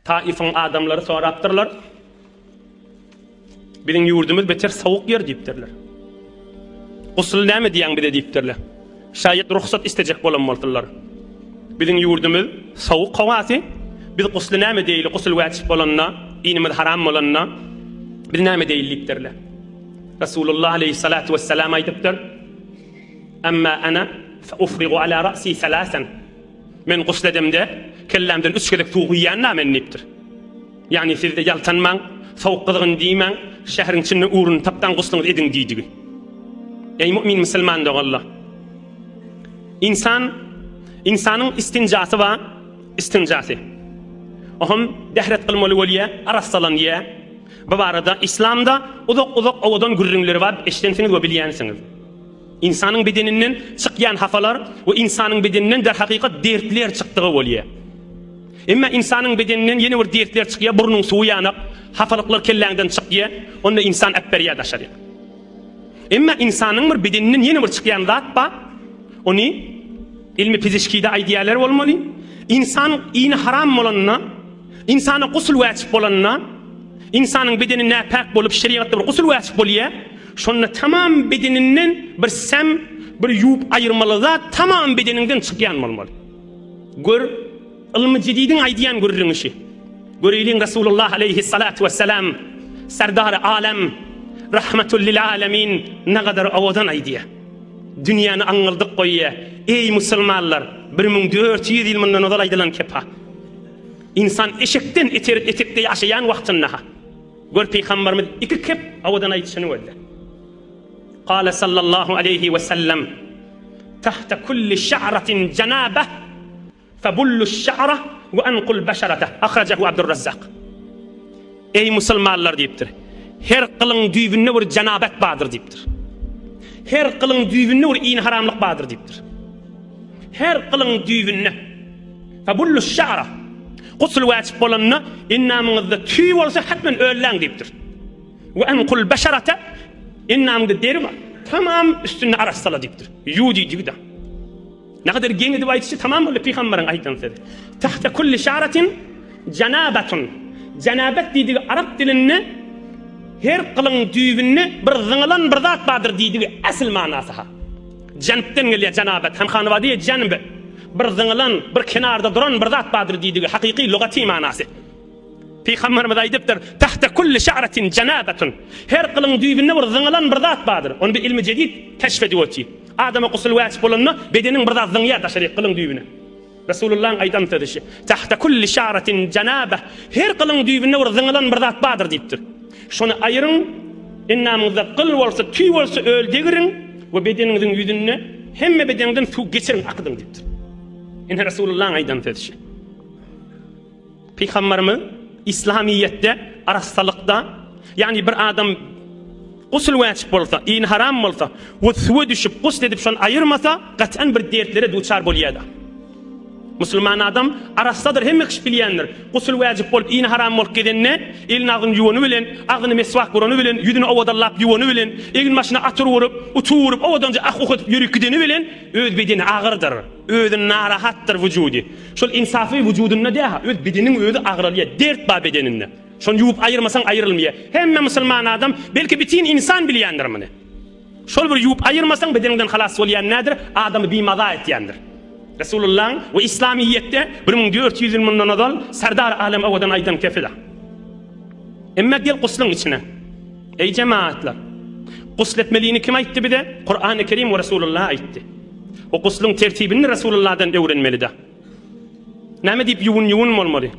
Taifin adamları soraptırlar. Bizim yurdumuz beter soğuk yer deyiptirler. Gusul näme diýen bide deyipdirler. Şayet ruhsat istejek bolanmaldylar. Bizim yurdumuz soğuk hawasy. Biz gusul näme diýili? Gusul wajib bolanna, inimiz haram bolanna biz näme diýilipdirler. Resulullah aleyhissalatu vesselam aýdypdyr. Amma ana fa ufrigu ala ra'si salasan. Men gusledimde kellemden 3 kelek suw ýanna men nipdir. Yani sizde yaltanmaň, soğuk gyzgyn diýmeň, şähriň içinde uğrun tapdan gusluňyz ediň diýdigi. Ey mümin musulman da Allah. İnsanyň istinjasy we istinjasy. Ohum dehret kılmaly bolýa, arassalan ýa. Bu barada İslamda uzak owadan gürrüňleri bar, eşdensiňiz we bilýänsiňiz. İnsanyň bedeninden çykýan hafalar we insanyň bedeninden derhakykat dertler çykdygy bolýa. Emma insanyň bedeninden ýene bir dertler çykýar, burnuň suwy ýanyp, hafalyklar kelläňden çykýar, onda insan äpberýär daşar. Emma insanyň bir bedeninden ýene bir çykýan zat bar, ony ilmi fizikide aýdýarlar bolmaly. İnsan iňi haram bolanna, insana gusul wajib bolanna, insanyň bedeni näpak bolup şeriatda bir gusul wajib bolýar. Şonna tamam bedeninden bir sem, bir ýuwup aýyrmaly zat tamam bedeninden çykýan bolmaly. Gör ilmi jedidiň aýdýan görüňüşi. Göreýliň Resulullah aleyhissalatu vesselam serdar alem rahmetul lil alamin nägadar awadan aýdýar. Dünýäni aňyldyk goýýar. Ey musulmanlar, 1400 ýyl mundan ozal aýdylan kepa. İnsan eşekden etekde ýaşaýan wagtynda. Gör Peygamberimiz iki kep awadan aýdyşyny boldy. Qala sallallahu aleyhi ve sellem tahta kulli şa'ratin janabah fabullu ash-şa'ra ve anqul basharata. Akhrajahu Abdurrazzaq. Ey musulmanlar diýipdir. Her kılıň düýbünde bir janabet bardyr diýipdir. Her kılıň düýbünde bir iň haramlyk bardyr diýipdir. Her kılıň düýbünde fabullu ash-şa'ra gusul wajib bolanna innamyňyzda tüý bolsa hatmen öldüň diýipdir. Ve anqul basharata innamyňda deri bar. Tamam üstüne arassala diýipdir. Ýudi diýdi. Ne kadar geňi diýip aýtsa tamam bolu peýgamberiň aýtdan sözi. Tahta kulli şa'ratin janabatun. Janabet diýdi Arap dilinde her kılıň düýbünde bir zyňylan bir zat bardyr diýdi asl manasy ha. Janpden gelýär janabet. Hem hany wadi janbe. Bir zyňylan, bir kenarda duran bir zat bardyr diýdi hakyky lugaty manasy. Peygamberimiz aýdypdyr, tahta kulli şa'ratin janabatun. Her kılıň düýbünde bir zyňylan bir zat bardyr. Onu bir ilmi jedid keşf edýär. Adama gusul wajib bolanna bedeniň bir zat zyňýar daşary kılıň düýbüne. Resulullah'ın aýdan sözi. Tahta kulli şa'ratin janabah. Her kılıň düýbünde bir zyňylan bir zat bardyr diýipdir. Şonu aýryň, innamyňda kıl bolsa, tüý bolsa öldüriň we bedeniňiň ýüzüne hemme bedeniňden suw geçiriň akydyň diýipdir. Ene Resulullah'ın aýdan sözi. Peygamberimiz İslamiyetde, arassalykda, yani bir adam gusul wajib bolsa, iň haram bolsa, we suwa düşüp gusul edip şonu aýyrmasa, gat'an bir dertlere duçar bolýar. Musulman adam arassadyr, hemme kişi bilýändir. Gusul wajib bolup iň haram bolup gedenne, elini agyny ýuwany bilen, agyny meswak burany bilen, ýüzüni owadallap ýuwany bilen, egin maşyna atyr urup, uturup, owadanca ak okutup ýürek gideni bilen, öz bedeni agyrdyr, özüni narahatdyr wujudi. Şol insafy wujudyna däha, öz bedeniň özü agyralýar, dert bar bedeninde. Şonu ýuwup aýyrmasaň aýrylmaýar. Hemme musulman adam belki bitin insan bilýändir muny. Şol bir ýuwup aýyrmasaň bedeninden halas bolýan nädir? Adamy bimaza etýändir. Resulullah ve İslamiyette 1400 yıl mundan ozal serdar alem awadan aýdan kefida. Emma gel guslyň içine. Ey cemaatlar. Gusletmeliğini kim aýtdy bide? Kur'an-ı Kerim ve Resulullah aýtdy. O guslyň tertibini Resulullah'dan öwrenmeli de. Näme diýip ýuwun bolmaly?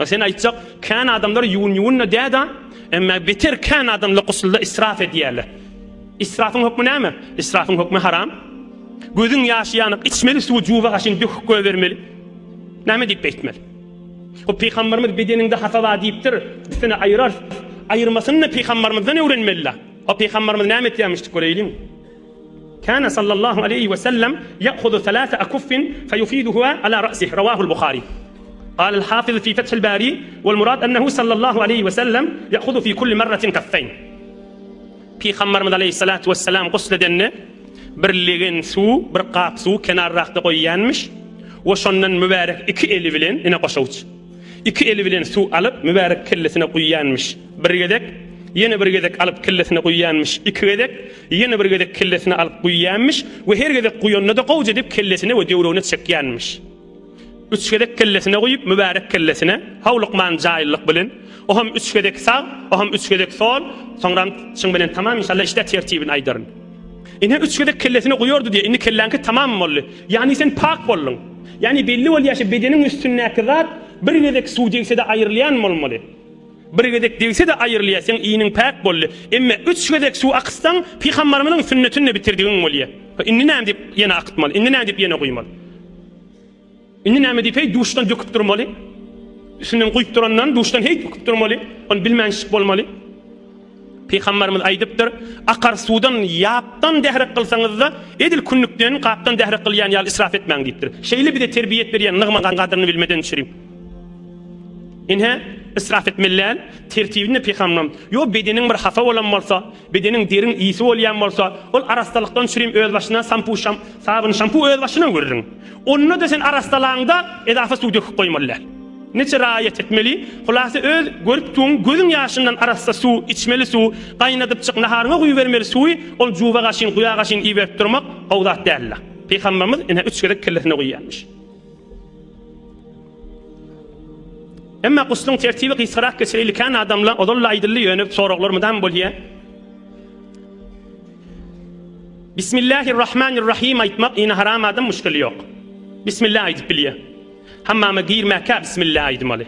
Sen aýtsak, kan adamlar ýuwun däda, emma beter kan adamlar guslda israf edýärler. İsrafyň hukmy näme? İsrafyň hukmy haram. Gözün ýaşaýanyk içmeli suw juwa gaşyn döküp bermeli. Näme diýip beýtmeli? O Peygamberimiz bedeninde hafawa diýipdir, seni aýyrar. Aýyrmasyny Peygamberimizden öwrenmeli. O Peygamberimiz näme etýärmişdi göreýliň. Kana sallallahu aleyhi ve sellem ya'khudhu 3 akuffin fayufiduha ala ra'sihi. Rawahu al-Bukhari. قال الحافظ في فتح الباري والمراد أنه صلى الله عليه وسلم يأخذ في كل مرة كفين. Peygamberimiz aleyhissalatu vesselam gusledenne bir legen suw, bir qap suw kenarrakda goýýanmyş. O şondan mübarek iki eli bilen ene goşawçy. İki eli bilen su alıp mübarek kellesine koyuyanmış. Bir gedek, yine bir gedek alıp kellesine koyuyanmış. İki gedek, yine bir gedek kellesine alıp koyuyanmış. Ve her gedek koyuyanına da kavuz edip kellesine ve devruna çekyanmış. Üç gedek kellesine koyup mübarek kellesine havluqman cahillik bilin. O hem üç gedek sağ, o hem üç gedek sol. Sonra bilen tamam inşallah işte tertibini aydarın. İne üç gedek kellesine koyuyordu diye inni kellenki tamam mı oldu? Yani sen pak bollun. Yani belli ol yaşı bedenin üstündeki zat bir gedek su değilse de ayırlayan mı olmalı? Bir gedek değilse de ayırlayasan iyinin pak bollu. Emme üç gedek su akıstan Peygamberimizin sünnetini bitirdiğin oluyor. İnni näme dip yine akıtmalı, inni näme dip yine koymalı. İnni näme dip duştan döküp durmalı. Üstünden koyup durandan duştan hey döküp durmalı. On bilmenşik bolmalı. Peygamberimiz aydıptır. Akar sudan yaptan dehrek kılsanız da edil künnükten kaptan dehrek kılyan yal israf etmeyin deyiptir. Şeyli bir de terbiyet beriyen nığman kadrını bilmeden düşüreyim. İnhe israf etmeliler tertibini Peygamberim. Yo bedenin bir hafa olan olsa, bedenin derin iyisi olayan olsa, ol arastalıktan düşüreyim öz başına sabun şampu öz başına görürün. Onu da sen arastalığında edafa su döküp koymalılar. Neçe riayet etmeli? Hulası öz görüp tuğun gözün yaşından arasında su, içmeli su, kaynatıp çık naharına koyuvermeli suyu, ol cuva kaşın, kuya kaşın iyi verip durmak, avdat değerli. Peygamberimiz yine üç gedek kellesine koyuyanmış. Ama kuslun tertibi kıysarak kesileli kan adamla odolla aydıllı yönüp soruqlar mıdan bolye? Bismillahirrahmanirrahim aytmak yine haram adam müşkili yok. Bismillah aydıp biliye. Hammama girmeka bismillah aydımalı.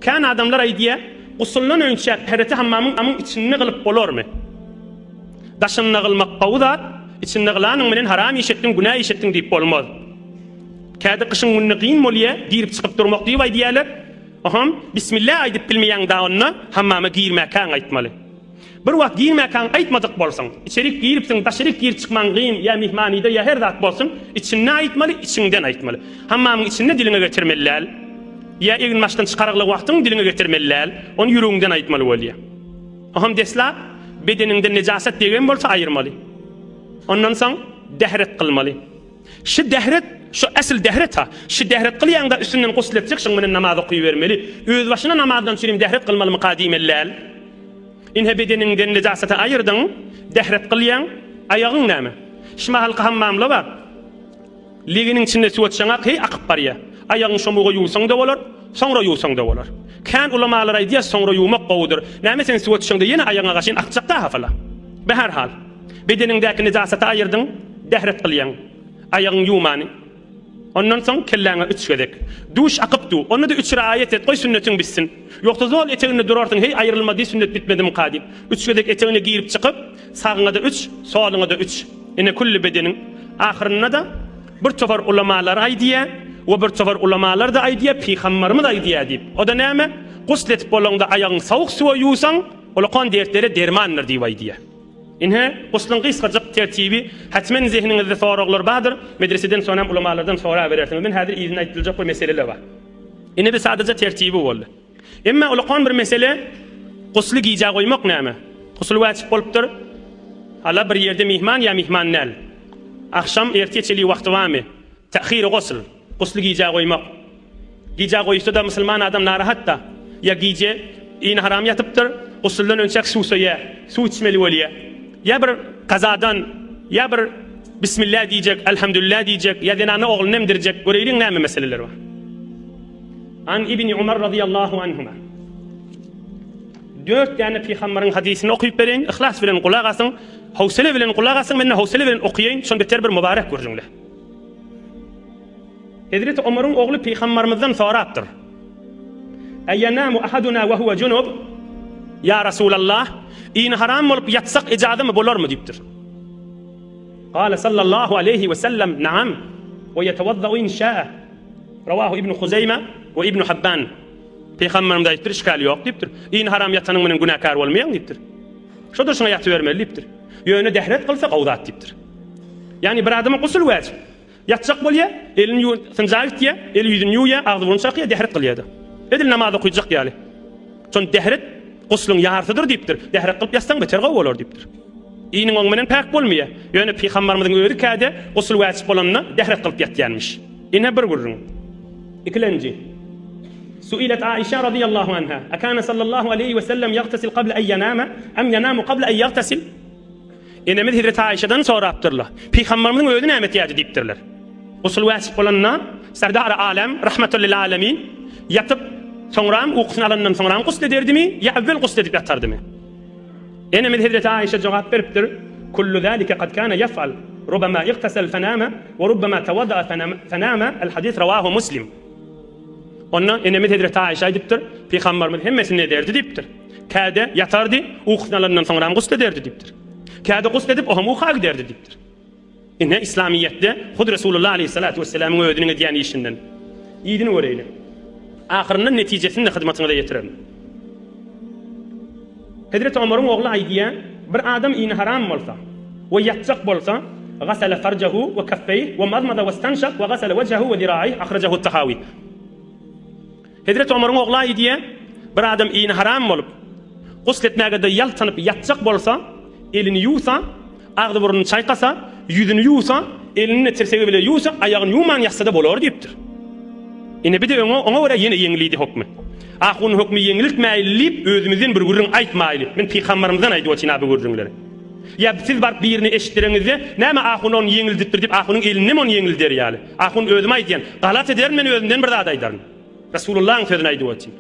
Kan adamlar aydiye kusullan önce hereti hammamın içini kılıp olur mu? Daşınna kılmak qavdat, içini kılanın menen haram işettin, günah işettin deyip olmaz. Kâda kışın gününü qiyin moliye, girip çıkıp durmak deyip aydiyeler. Aham, bismillah aydıp bilmeyen dağınna hammama girmeka aytmalı. Bir vaqt girmeka aytmadık bolsun, içerik giripsin, daşerik girip çıkman qiyin ya mihmanide ya her zat bolsun, içinne aytmalı, içinden aytmalı. Hammamın içinne diline getirmeliler. Ya egin maçtan çıkarıqlı vaqtın diline getirmeliler, onu yürüğünden aytmalı bolya. Aham desla, bedeninde necaset degen bolsa ayırmalı. Ondan soň dehret kılmalı. Şu dehret, şu asıl dehret ha. Şu dehret kılyan da üstünden gusletcek, şun menen namaz okuyuvermeli. Öz başına namazdan süreyim dehret kılmalı mı kadimellel. İnhe bedeninden necasete ayırdın, dehret kılyan, ayağın näme? Şima halka hammamla var. Liginin içinde su atşanak, hey akıp bar ya. Ayağın şomuğa yuğsan da olur, sonra yuğsan da olur. Kan ulamalar aydiya sonra yuğmak qawudur. Näme sen su atşanda yine ayağına qaşın akçaqta hafala. Be her hal. Bedenindeki necasete ayırdın, dehret kılyan. Ayağın yuğmani. Ondan soň kellanga üç gedek. Duş akıptu. Onu da üç riayet et. Koy sünnetin bitsin. Yoksa zol eteğine durartın. Hey ayrılmadı sünnet bitmedi mi kadim. Üç gedek eteğine giyip çıkıp sağına da üç, soluna da üç. Yine kulli bedenin ahirine da bir tofar ulamalar aydiye ve bir tofar ulamalar da aydiye Peygamberimiz aydiye deyip. O da näme? Guslet bolanda ayağın soğuk suya yuğsan, ola kan dertlere dermandır deyip aydiye. İnhe kuslun qısqacık tertibi hatmen zihninizde soruqlar bardır. Medreseden sonra ulamalardan sonra verirsiniz. Ben hadir izin aytılacak bir meseleler var. İnhe bir sadece tertibi oldu. Emma ulaqan bir mesele quslu giyja qoymak näme? Quslu vacip bolupdur. Hala bir yerde mihman ya mihmannal. Akşam ertecheli vaqti varmı? Ta'khir qusl. Quslu giyja qoymak. Giyja qoysa da musulman adam narahat da. Ya giyje in haram yatıptır. Qusldan önce su suya, su içmeli waliya. Ya bir kazadan, ya bir bismillah diyecek, elhamdülillah diyecek, ya denana oğlunu emdirecek. Göreyrin näme meseleler var. An İbni Umar radıyallahu anhuma. 4 tane Peygamberin hadisini okuyup bereyin, ihlas bilen kulak asın, hawsala bilen kulak asın, menne hawsala bilen okuyayın, şon beter bir mübarek görjüңler. Hazreti Ömer'in oğlu Peygamberimizden sorattır. Ayyanamu ahaduna ve huve junub? Ya Resulallah, in haram olup yatsak icadı mı bolar mı deyiptir. Kale sallallahu aleyhi ve sellem, naam, ve yetevadda'u inşa'a. Ravahu İbn Huzeyme ve İbn Habban. Peygamberim deyiptir, işgali yok deyiptir. In haram yatanın menen günahkar olmayan deyiptir. Şodur şuna yatı vermeli deyiptir. Yönü dehret kılsa qavdat deyiptir. Yani bir adamın qusul vacip. Yatsak bolya, elini sınjayt diye, eli yüzünü yuya, ağzı burun çakıya dehret kılyadı. Edil namazı okuyacak yani. Son dehret quslun yartıdır deyiptir. Dehret kılıp yatsan beter qav olur deyiptir. İyinin oň menen pak bolmaya. Yönü Peygamberimizin öýrü kade qusul vacip bolanna dehret kılıp yatyanmış. Ine bir gurrun. İkilenci. سئلت عائشة رضي الله عنها: أكان صلى الله عليه وسلم يغتسل قبل أن ينام أم ينام قبل أن يغتسل؟ İnemi Hazret Aişa'dan soraptırlar. Peygamberimizin özü näme tiýaty diýipdirler. Gusul wäsip bolanna serdar alem rahmetul lil alamin yatyp soňram uqsyn alandan soňram gusl ederdimi ýa awvel gusl edip ýatardymy? İnemi Hazret Aişa jogap beripdir: "Kullu zalika qad kana yef'al, rubbama ightasal fanama ve rubbama tawadda'a fanama." El-hadis rawahu Muslim. Onna İnemi Hazret Aişa diýipdir: Peygamberimiz hemmesini ederdi diýipdir. Käde ýatardy, uqsyn alandan soňram gusl ederdi diýipdir. Käde gusl edip oham uqa giderdi diýipdir. Inne İslamiyetde Hud Resulullah aleyhissalatu vesselam'ın ödünüňe diýen işinden ýydyny göreýle. Ahyrynda netijesini hyzmatyňyza ýetirelim. Hazret Ömer'in oğlu aýdýa: bir adam iňi haram bolsa we ýatjak bolsa, gasala farjahu we kaffayhi we madmada we istanshaq we gasala wajhahu we dira'ihi, akhrajahu at-Tahawi. Hazret Ömer'in oğlu aýdýa: bir adam iňi haram bolup gusl etmäge de ýaltanyp ýatjak bolsa, elini yusa, ağdı burnunu çaykasa, yüzünü yusa, elini tirsegi bile yusa, ayağını yuman yatsa da bolar diýipdir. Ine bir de ona göre yine yeňilidi hukmy. Ahun hukmy yeňilitmäýlip özümizden bir gurrun aýtmaýly. Men Peygamberimizden aýdyp otyna bu gurrunlary. Ya siz bar birini eşitdireňizde, näme ahun onu yeňildipdir diýip ahunyň elini mi onu yeňildir ýaly? Ahun özüme aýdýan, galat eder men özümden bir zat aýdaryn. Rasulullah'ın sözüne aýdyp otyn.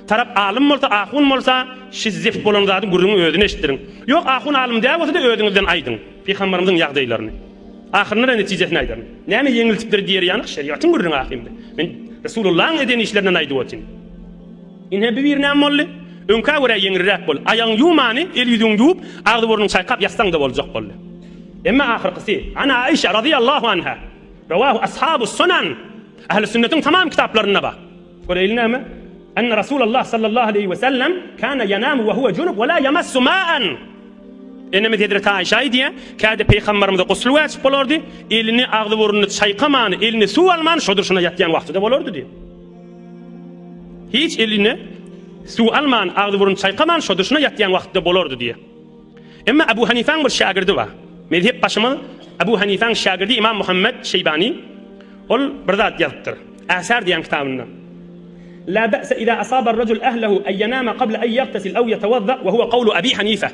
Tarap alim bolsa, ahun bolsa, şizzef bolan zaty gurrun özüne eşitdirin. Yok ahun alim diýip bolsa da özüňizden aýdyn. Peygamberimizin ýagdaýlaryny. Ahyrynda netijesini aýdyn. Näme yeňiltipdir diýer ýanyk şeriatyň gurrun ahimdi. Men Rasulullah'ın eden işlerinden aýdyp otyn. Ine bir näme boldy? Öňkä görä yeňirräk bol. Aýagyň ýumany, el ýüzüň ýuwup, agdy burnuň çaýkap ýatsaň da boljak boldy. Emma ahyrkysy, ana Aişa radiyallahu anha, rawahu ashabus sunan. Ahli sünnetin tamam kitaplarına bak. Göreýin näme? أن رسول الله صلى الله عليه وسلم كان ينام وهو جنب ولا يمس ماء. إنما Hazret Aişa diye käde Peygamberimize gusl wäjip bolardy, elini agdy burnuny çaýkamany, elini suw alman şodurşuna ýatýan wagtda bolardy diýip. Hiç elini suw alman, agdy burnuny çaýkaman şodurşuna ýatýan wagtda bolardy diýip. Emma Abu Hanifa'ň bir şagirdi bar. Mezhep başymy Abu Hanifa'ň şagirdi İmam Muhammed Şeybani ol bir zat ýazypdyr. Asar diýen kitabynda: لا بأس إذا أصاب الرجل أهله أن ينام قبل أن يغتسل أو يتوضأ وهو قول أبي حنيفة.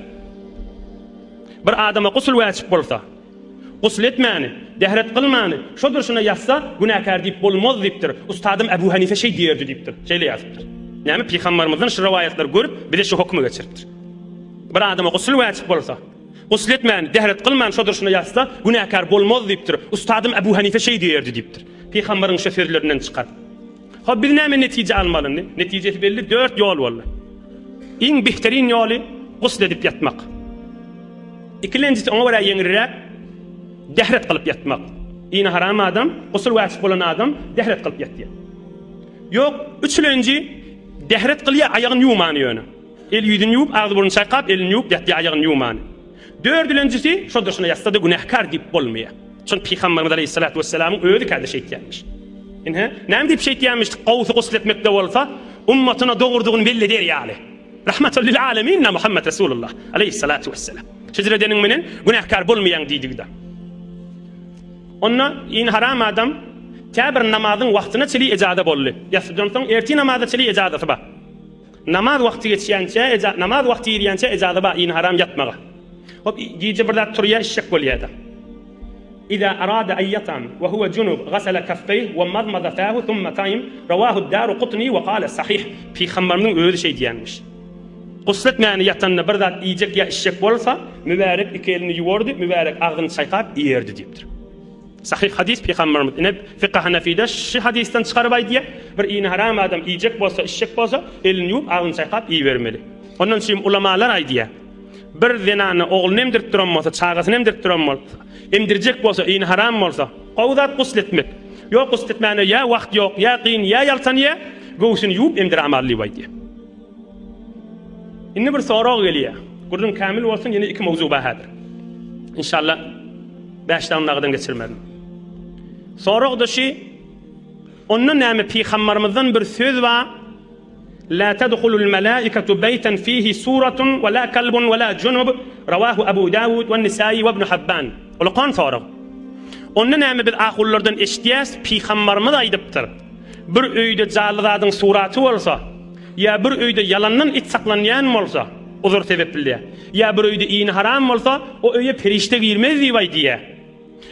Bir adama gusl wäjip bolsa, gusl etmäni, dehret kılmany, şodurşuna ýatsa günäkär diýip bolmaz diýipdir. Ustadym Abu Hanife şey diýerdi diýipdir. Şeýle ýazypdyr. Näme Peygamberimizden şu riwayatlar görüp bir de şu hukmy geçiripdir. Bir adama gusl wäjip bolsa, gusl etmäni, dehret kılmany, şodurşuna ýatsa günäkär bolmaz diýipdir. Ustadym Abu Hanife şey diýerdi diýipdir. Peygamberiň şu sözlerinden çykar. Ha bir näme netije almalyny? Netijesi belli 4 ýol bolar. Iň behterin ýoly gusl edip ýatmak. İkincisi ona göre yeňirräk dehret kılıp ýatmak. Iňi haram adam, gusl wäjip bolan adam dehret kılıp ýatýar. Yok, üçüncü dehret kılýa aýagyny ýumany ýöne. El ýüzüni ýuwup, agdy burnuny çaýkap, elini ýuwup ýatýar aýagyny ýumany. Dördüncüsi şodurşuna ýatsa da günähkar diýip bolmaýar. Şol Peygamberimiz aleyhissalatu vesselam'ın öýüdi käde şeýtýänmiş. Inhe, näme diýip şeýtýänmiş? Gowsy gusl etmekde bolsa, ummatyna dogurdugyny belli der ýaly. Rahmetul lil alamin Muhammed Resulullah aleyhissalatu vesselam. Şeýledeniň menen günähkar bolmaýan diýdigde. Onna iň haram adam täbir namazyň wagtyna çeli ejada boldy. Ýa-da soň erti namazda çeli ejadasy bar. Namaz wagty geçýänçe, namaz wagty ýerýänçe ejada bar iň haram ýatmaga. Hop, giýje bir zat turýar, şek bolýardy. إذا أراد أن يطعم وهو جنب غسل كفيه ومضمض فاه ثم قام. رواه الدارقطني وقال صحيح. Peygamberimiň öýüdi şey diýenmiş. Gusl etmäni ýatanna bir zat iýjek ýa işşek bolsa, mübarek iki elini ýuwardy, mübarek agdyny çaýkap ýerdi diýipdir. Sahih hadis Peygamberimiz ine fiqh Hanafide şu hadisden çykaryp aýdýar, bir iň haram adam iýjek bolsa, işşek bolsa, elini ýuwup agdyny çaýkap ýerbermeli. Ondan soň ulamalar aýdýar, bir zenany oğul nemdirip duran bolsa, çagasy nemdirip duran bolsa, emdirjek bolsa, iň haram bolsa, gowzat gusl etmek. Ýok gusl etmäne ýa wagt ýok, ýa qyn, ýa ýaltanyýa, gowsyny ýuwup emdir amally aýdýar. Indi bir sorag gelýär. Gurrun kamil bolsun, ýene iki mowzu bahadyr. İnşallah 5 daňydan geçirmedim. Sorag da şu, onun näme Peygamberimizden bir söz var. لا تدخل الملائكة بيتا فيه سورة ولا كلب ولا جنب. رواه أبو داود والنسائي وابن حبان. Ulukan sorag. Onun näme biz ahullardan eşitýäs, Peygamberimiz aýdypdyr. bir öýde jalyzadyň suraty bolsa, ya bir öýde yalandan it saklanýan bolsa, uzur sebepli. Ya bir öýde iň haram bolsa, o öýe perişte girmez diýip diýe.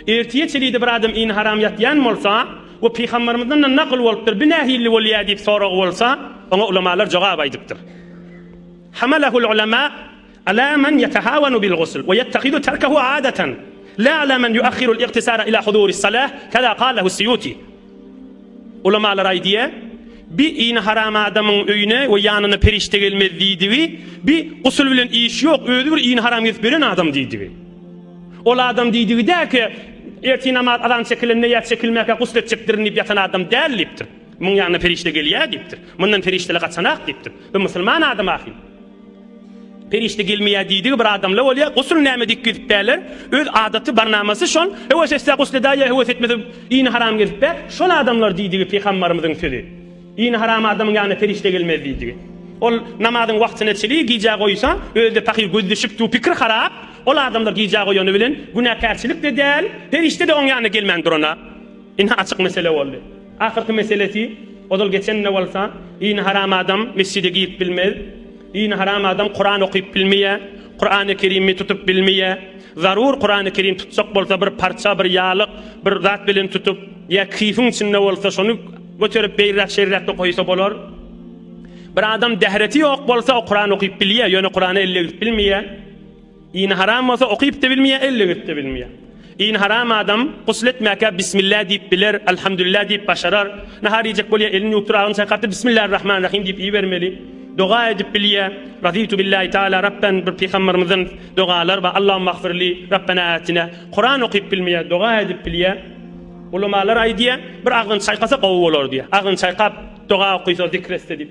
Ertiye çelide bir adam iň haram ýatýan bolsa, o peýgamberimizden nakl bolupdyr, binahili bolýar diýip sorag bolsa, ona ulamalar jogap aýdypdyr. Hamalahu ulama ala man yetahawanu bil ghusl ve yettakhidu tarkahu adatan, la ala man yuakhiru al-ightisara ila huduri as-salah, kaza qalahu as-Suyuti. Ulamalar aýdýar, bir iň haram adamyň öýüne we ýanyna perişte gelmez diýdiňi, bir gusul bilen iş ýok, öýde bir iň haram ýetip beren adam diýdiňi. Ol adam diýdiňi ki, erti namaz adam çekilende ýat çekilmäke gusl etjekdirini ýatan adam däl diýipdir. Muň ýanyna perişte gelýär diýipdir. Mundan periştele gaçanak diýipdir. Bu musulman adam ahir. Perişte gelmeýär diýdiňi bir adamla bolýar, gusl näme diýip bäler, öz adaty barnamasy şol, ewe sesle gusl edýär, ewe etmedi, iň haram gelip bä, şol adamlar diýdiňi peýgamberimiziň sözi. Iň haram adamyň ýanyna perişte gelmez diýdiňi. Ol namazyň wagtyna çeli gije goýsa, özde pakyr gözleşip tu pikir harap, ol adamlar gije goýany bilen günahkarçylyk da däl, perişte de oň ýanyna gelmendir ona. Ina açyk mesele boldy. Ahyrky meselesi, odal geçenne bolsa, iň haram adam mescide giyip bilmez. Iň haram adam Kur'an okuyup bilmeýär, Kur'an-ı Kerim'i tutup bilmeýär. Zarur Kur'an-ı Kerim tutsak bolsa bir parça, bir ýalyk, bir zat bilen tutup, ýa kıyfyň içinde bolsa şonu götürüp beýrak şeriatda goýsa bolar. Bir adam dehreti ýok bolsa o Kur'an okuyup bilýär, ýöne Kur'any elle bilmeýär. Iň haram bolsa okuyup da bilmeýär, elle de bilmeýär. Iň haram adam gusl etmäke bismillah diýip biler, elhamdülillah diýip başarar. Nahar ýejek bolýar, elini ýuturagyn çaýkap bismillahirrahmanirrahim diýip ýibermeli. Doga edip bilýär. Raditu billahi taala rabban, bir peýgamberimizden dogalar we Allahumma gfirli rabbana atina. Kur'an okuyup bilmeýär, doga edip bilýär. Ulamalar aýdýar, bir agyn çaýkasa gowy bolar diýär. Agyn çaýkap doga okuysa zikretse diýip.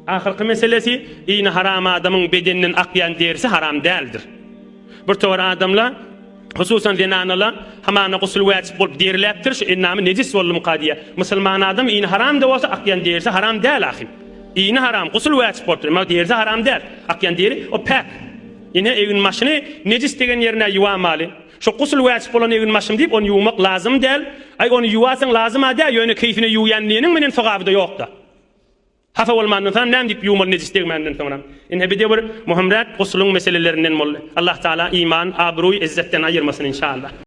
Ahyrky meselesi, iň haram adamyň bedeninden akýan dersi haram däldir. Bir towar adamlar hususan zenanalar hamana gusl wajib bolup deriläpdir, şu innamy nejis bolum qadiýa. Musulman adam iň haram da bolsa akýan dersi haram däl ahim. Iň haram gusl wajib bolupdyr, ma dersi haram däl. Akýan deri o pak. Ine evin maşyny nejis degen ýerine ýuwamaly. Şu gusl wajib bolan evin maşym diýip onu ýuwmak lazım däl. Ay onu ýuwasaň lazım däl, ýöne keyfine ýuwýanlygynyň menen sogabyda ýokda. Hafa bolmandan soň näme diýip ýuwmal nejis degmenden soň. Ine bir de bir muhammat guslun meselelerinden boldy. Allah taala iman, abruy, izzetten aýyrmasyn inşallah.